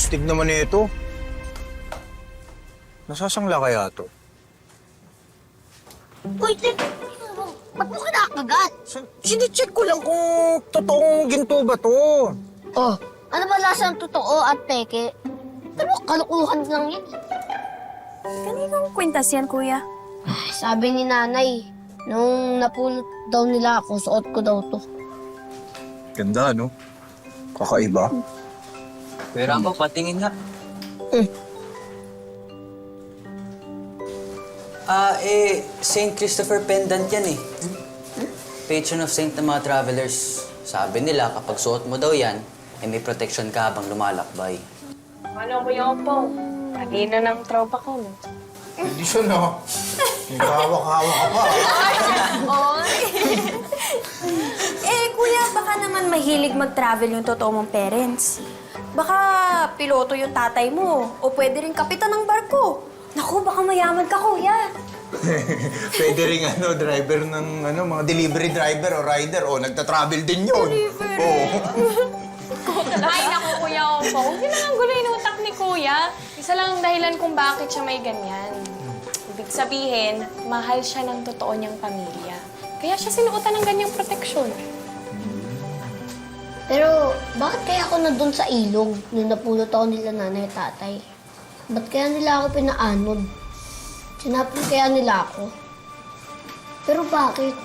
astig naman ito. Nasasangla kaya to? Uy, ba't mo kinakagat? Sinicheck ko lang kung totoong ginto ba to. Oh, ano ba lasa ng totoo at peke? Pero kalukuhan lang yan. Kaninong kwintas yan, kuya? Ay, sabi ni nanay, nung napulot daw nila ako, suot ko daw to. Ganda, no? Kakaiba. Pero ako, patingin nga. St. Christopher pendant yan eh. Patron of Saint ng mga travelers. Sabi nila, kapag suot mo daw yan, may protection ka habang lumalakbay. Ano, Kuya Opong? Kanina ng tropa ko, no? Hindi siya, no? Hawak-hawak ka pa. Kuya, baka naman mahilig mag-travel yung totoo mong parents. Baka piloto yung tatay mo, o pwede rin kapitan ng barko. Naku, baka mayaman ka, kuya. Pwede rin driver ng mga delivery driver o rider o nagta-travel din yun. Oo. Ay, naku, Kuya Opo. Huwag niyo nang guloy ng utak ni Kuya. Isa lang ang dahilan kung bakit siya may ganyan. Ibig sabihin, mahal siya ng totoo niyang pamilya. Kaya siya sinuotan ng ganyang proteksyon. Pero bakit kaya ako nandun sa ilog nung napulot ako nila nanay at tatay? Ba't kaya nila ako pinaanod? Sinapon kaya nila ako? Pero bakit?